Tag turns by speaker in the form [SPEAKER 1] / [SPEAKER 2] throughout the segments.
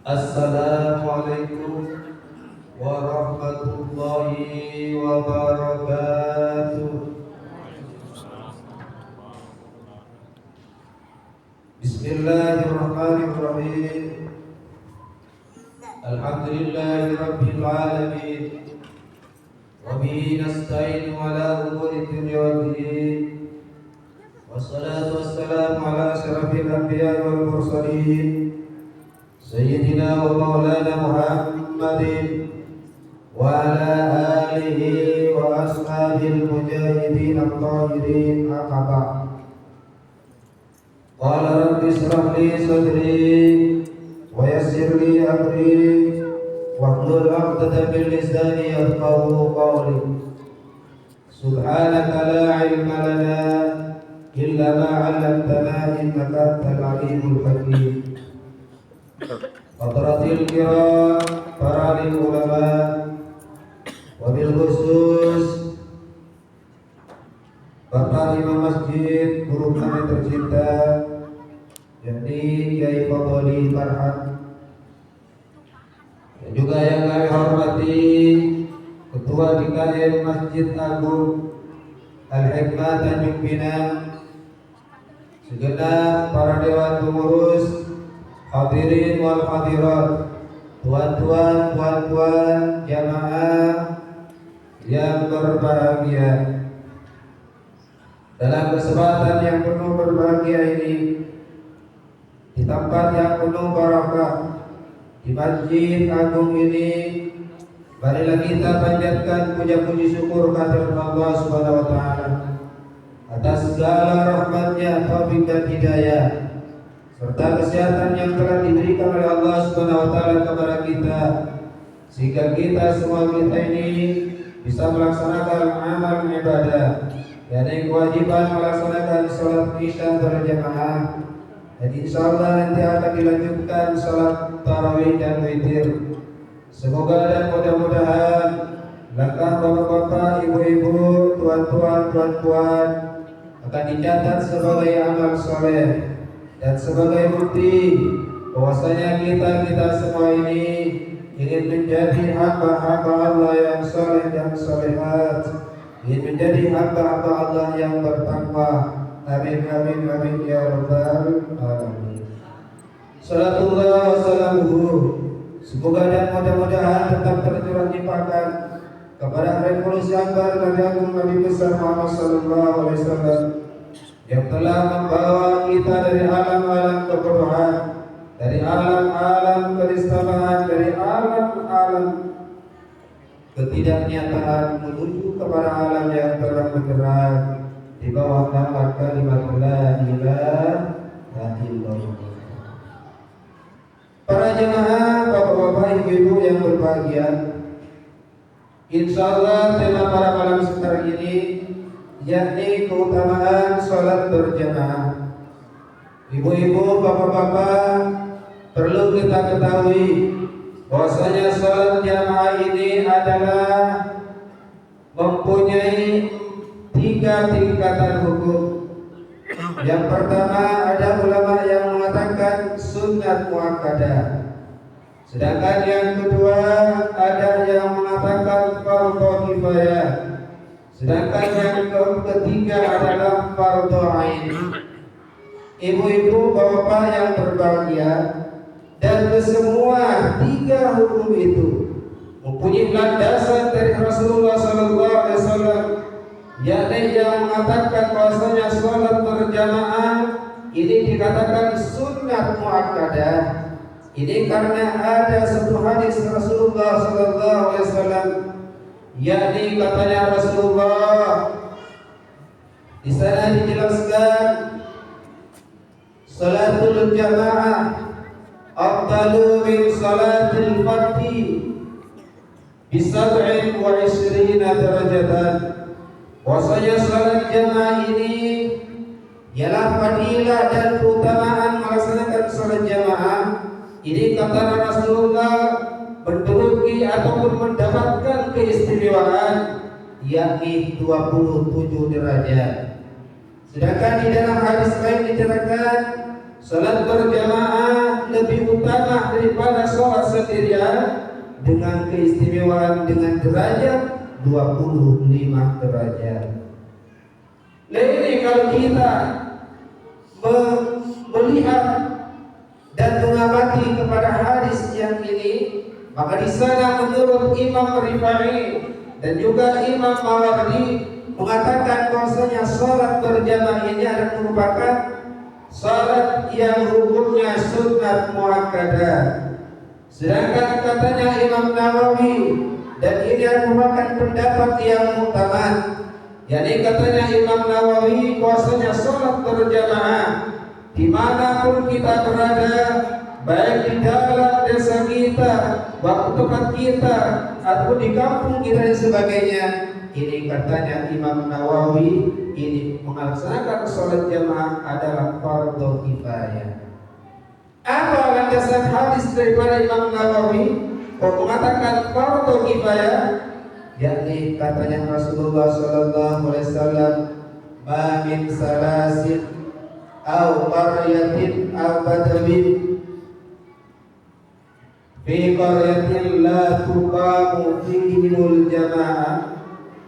[SPEAKER 1] Assalamualaikum warahmatullahi wabarakatuh. Bismillahirrahmanirrahim. Alhamdulillahi rabbil alamin. Wa bihi nasta'inu ala umuri dunya waddin. Wassalatu wassalamu ala asyrafil anbiya'i wal mursalin. Sayyidina wa maulana Muhammadin wa ala alihi wa ashabil mujahidin at-tahirin amma ba'd. Qala rabbi ishrah li sadri wa yassir li amri wahlul 'uqdatam min lisani yafqahu qawli. Subhanaka la 'ilma lana illa ma 'allamtana innaka antal 'alimul hakim. Hadratil kiram, para ulama, wabil khusus Bapak Imam Masjid, guru kami tercinta, yakni Kiai Fadli Farhan, dan juga yang kami hormati Ketua DKM Masjid Agung Al-Hikmah Tanjung Pinang, segenap para dewan pengurus, hadirin wal hadirat, tuan-tuan, puan-puan, jamaah yang berbahagia. Dalam kesempatan yang penuh berbahagia ini, di tempat yang penuh barakah, di Masjid Agung ini, marilah kita panjatkan puja-puji syukur kehadirat Allah Subhanahu wa taala atas segala rahmatnya, taufik dan hidayah serta kesehatan yang telah diberikan oleh Allah Subhanahu wa taala kepada kita, sehingga semua kita ini bisa melaksanakan amal ibadah, yakni kewajiban melaksanakan salat Isya berjamaah, dan insyaallah nanti akan dilanjutkan salat tarawih dan witir. Semoga dan mudah-mudahan langkah bapak-bapak, ibu-ibu, tuan-tuan, puan-puan akan dicatat sebagai amal soleh dan sebagai bukti bahwasanya kita semua ini ingin menjadi hamba-hamba Allah yang saleh dan salehat, ingin menjadi hamba-hamba Allah yang bertakwa. Amin amin amin ya rabbal alamin. Salatullah wa salamuhu, semoga dan mudah-mudahan tetap tercurah limpahkan kepada revolusi akbar Nabi Agung Nabi besar Muhammad sallallahu alaihi wasallam yang telah membawa kita dari alam-alam kebodohan, dari alam-alam keniscayaan, dari alam-alam ketidaknyataan menuju kepada alam yang terang benderang di bawah nama kalimat la ilaha illallah. Para jemaah, bapak-bapak, ibu-ibu yang berbahagia, insyaallah tema pada malam sekarang ini yakni keutamaan sholat berjamaah. Ibu-ibu, bapak-bapak, perlu kita ketahui bahwasanya sholat jamaah ini adalah mempunyai 3 tingkatan hukum. Yang pertama, ada ulama yang mengatakan sunnat muakkadah. Sedangkan yang kedua, ada yang mengatakan fardhu kifayah. Sedangkan yang ketiga adalah fardhu ain. Ibu-ibu, bapak yang berbahagia, dan kesemua 3 hukum itu mempunyai landasan dari Rasulullah sallallahu alaihi wasallam, yakni yang mengatakan bahwasanya salat berjamaah ini dikatakan sunnat muakkadah. Ini karena ada satu hadis Rasulullah sallallahu alaihi wasallam, yakni katanya Rasulullah di sana dijelaskan salatul jamaah afdalu min salatil fardhi bi 27 derajatan. Bahwasanya salat jamaah ini ialah fadilah dan keutamaan melaksanakan salat jamaah. Ini kata Rasulullah menduduki ataupun mendapatkan keistimewaan yakni 27 derajat. Sedangkan di dalam hadis lain diterangkan salat berjamaah lebih utama daripada keistimewaan dengan derajat 25 derajat. Nah ini kalau kita melihat dan mengamati kepada hadis yang ini, maka di sana menurut Imam Rifai dan juga Imam Mawardi mengatakan bahwasanya salat berjamaah ini adalah merupakan salat yang hukumnya sunnah muakkadah. Sedangkan katanya Imam Nawawi, dan ini merupakan pendapat yang muktamad, yakni katanya Imam Nawawi bahwasanya salat berjamaah dimanapun kita berada, baik di dalam desa kita, waktu tempat kita, atau di kampung kita dan sebagainya, ini katanya Imam Nawawi, ini melaksanakan sholat jamaah adalah fardu kifayah. Apa landasan hadis daripada Imam Nawawi kok mengatakan fardu kifayah? Yakni katanya Rasulullah sallallahu alaihi wasallam, "Ma min salasin aw qaryatin aw badawin fi qaryatin la tuqamu fihimul jamaah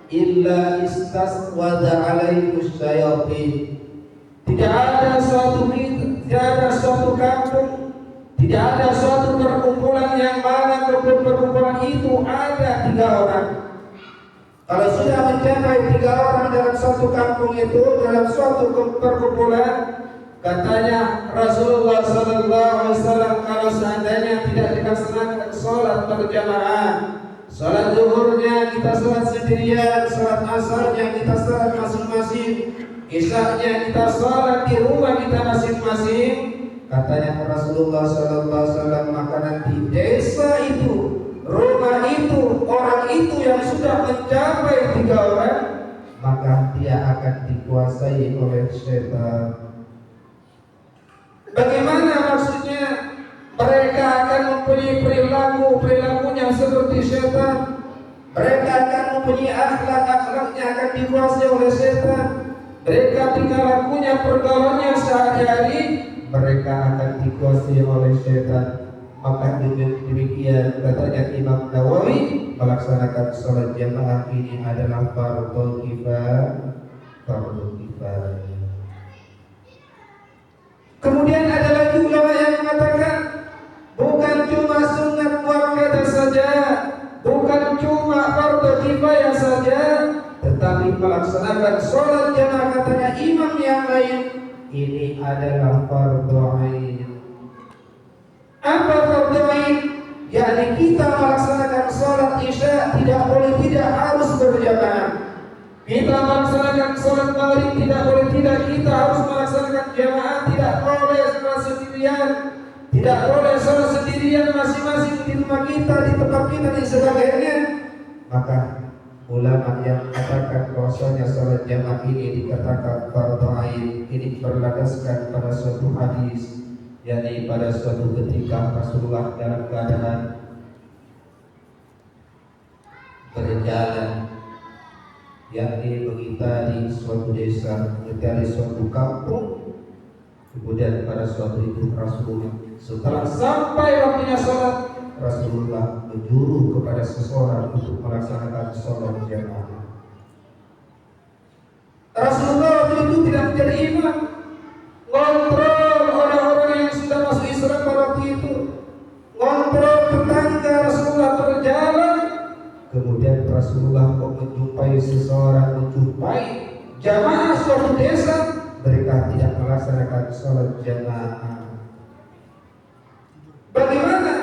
[SPEAKER 1] illa istaswada alaihi syayatin." Tidak ada suatu kampung, tidak ada suatu perkumpulan yang mana perkumpulan itu ada 3 orang. Kalau sudah mencapai 3 orang dalam suatu kampung itu, dalam suatu perkumpulan, katanya Rasulullah SAW, kalau seandainya tidak dilaksanakan sholat berjamaah, sholat zuhurnya kita sholat sendirian, sholat asarnya kita sholat masing-masing, isya-nya kita sholat di rumah kita masing-masing, katanya Rasulullah SAW, maka nanti desa itu, rumah itu, orang itu yang sudah mencapai 3 orang, maka dia akan dikuasai oleh setan. Bagaimana maksudnya? Mereka akan mempunyai perilakunya seperti setan. Mereka akan mempunyai akhlaknya akan dikuasai oleh setan. Mereka tingkah lakunya, pergaulannya sehari-hari, mereka akan dikuasai oleh setan. Maka demikian katanya Imam Nawawi, melaksanakan sholat jamaah ini adalah fardu kifayah. Kemudian ada lagi ulama yang mengatakan bukan cuma sunat muakkadah saja, bukan cuma fardu kifayah saja, tetapi melaksanakan sholat jamaah katanya imam yang lain ini adalah fardu ain. Apa fardu ain? Yakni kita melaksanakan sholat isya tidak harus berjamaah. Kita melaksanakan sholat maghrib tidak kita harus melaksanakan jamaah, tidak boleh sholat sendirian, tidak boleh sholat sendirian masing-masing di rumah kita, di tempat kita dan sebagainya. Maka ulama yang mengatakan bahwasanya sholat jamaah ini dikatakan fardu ain, ini berlandaskan pada suatu hadis, yakni pada suatu ketika Rasulullah dalam keadaan berjalan, yakni mengitari suatu desa, mengitari suatu kampung. Kemudian pada suatu itu Rasulullah setelah sampai waktunya sholat, Rasulullah menyuruh kepada seseorang untuk melaksanakan sholat jamaah. Rasulullah waktu itu tidak menjadi imam, ngontrol orang-orang yang sudah masuk Islam pada waktu itu, ngontrol tetangga Rasulullah berjalan. Kemudian Rasulullah menjumpai seseorang, menjumpai jamaah suatu desa, mereka tidak melaksanakan sholat jamaah. Bagaimana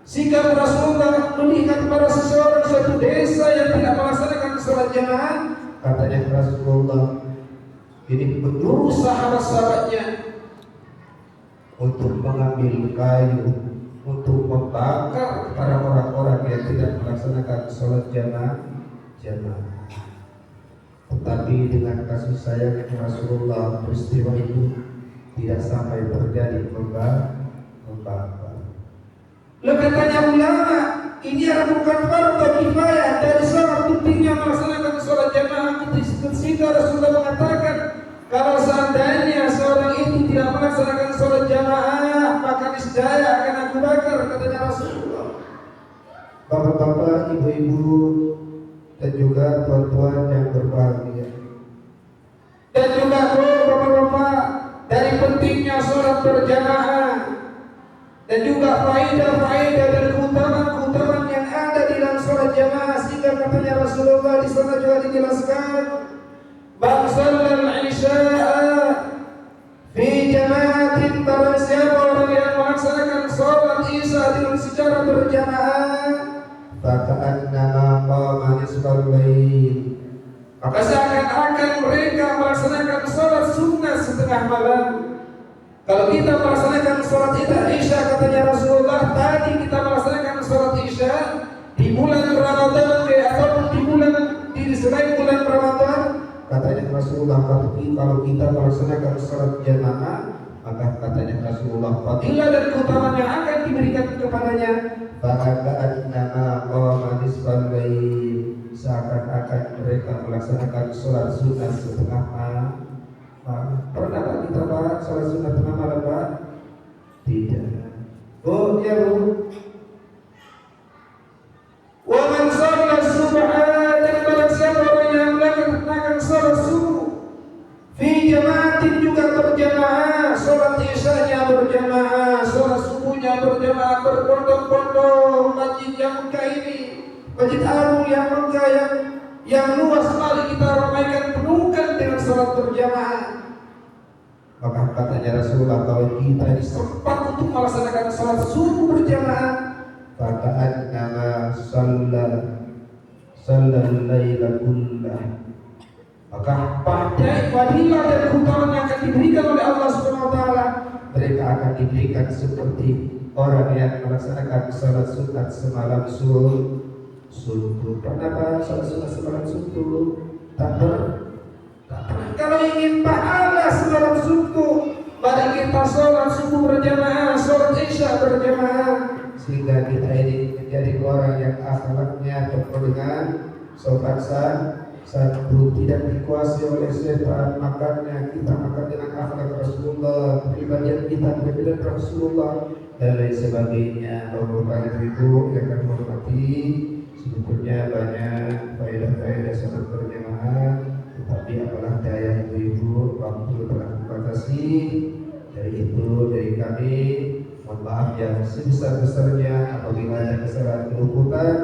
[SPEAKER 1] sikap Rasulullah melihat kepada seseorang suatu desa yang tidak melaksanakan sholat jamaah? Katanya Rasulullah ini menyuruh sahabat-sahabatnya untuk mengambil kayu untuk membakar para orang-orang yang tidak melaksanakan sholat jamaah. Tetapi dengan kasih sayang Rasulullah, peristiwa itu tidak sampai terjadi membakar. Katanya ulama, ini adalah bukan fardu kifayah, dari sangat pentingnya melaksanakan sholat jamaah. Ketika Rasulullah mengatakan kalau seandainya seorang itu tidak melaksanakan sholat jamaah, maka niscaya akan aku bakar, katanya Rasulullah. bapak-bapak, ibu-ibu, dan juga tuan-tuan yang berbahagia. Dan juga bapak-bapak, dari pentingnya sholat berjamaah dan juga faedah-faedah dan keutamaan-keutamaan yang ada di dalam sholat jamaah, sehingga katanya Rasulullah di sana juga dijelaskan, "Man shallal isya'a fi jamaatin", barang siapa orang yang melaksanakan sholat isya dengan secara berjamaah, faka'annama qama nisfal lail, maka seakan-akan mereka melaksanakan sholat sunnah setengah malam. Kalau kita melaksanakan sholat isya, katanya Rasulullah, tadi kita melaksanakan sholat isya di bulan Ramadan ataupun di selain bulan Ramadan, katanya Rasulullah, tapi kalau kita melaksanakan sholat jamaah, maka katanya Rasulullah, fadilah dan keutamaan yang akan diberikan kepadanya, faka'annama qama nisfal lail, seakan-akan mereka melaksanakan sholat sunnah setengah malam. Pernah tak kita bahas sholat sunnah tengah malam, Pak? Tidak. Oh ya Bu. Wa man shalla subha, dan barang siapa orang yang melaksanakan sholat subuh fi jamaatin, juga berjamaah, sholat isyanya berjamaah, sholat subuhnya berjamaah, berbondong-bondong. Masjid yang Mekah ini, Masjid Agung yang Mekah yang luas sekali, kita ramaikan penuhkan dengan sholat berjamaah. Maka katanya Rasulullah, kalau kita disempat untuk melaksanakan sholat subuh berjamaah, faka'annama shallal laila kullah, maka pada fadilah dan keutamaan yang akan diberikan oleh Allah Subhanahu wa taala, mereka akan diberikan seperti orang yang melaksanakan sholat sunat semalam suntuk. Pernah Pak sholat sunat semalam suntuk? Tak pernah. Kalau ingin pahala semalam suntuk, mari kita sholat subuh berjamaah, sholat isya berjamaah, sehingga kita ini menjadi orang yang akhlaknya penuh dengan sopan satu, tidak dikuasai oleh setan. Makannya kita makan dengan akhlak Rasulullah, pribadian kita berbeda Rasulullah, dan lain sebagainya. Bapak-bapak, ibu yang kami hormati, sebetulnya banyak faedah-faedah sholat berjamaah, tetapi apalah daya ibu-ibu, waktu telah membatasi. Dari kami mohon maaf yang sebesar-besarnya apabila ada kesalahan keluputan.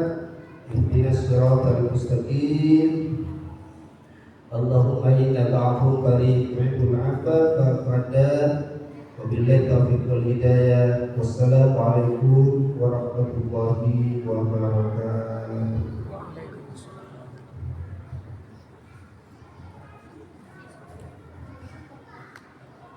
[SPEAKER 1] Ihdinas siratal mustaqim. Allahumma innaka afuwwun karim tuhibbul 'afwa fa'fu 'anna. Wabillahi taufiq wal hidayah. Wassalamu alaikum warahmatullahi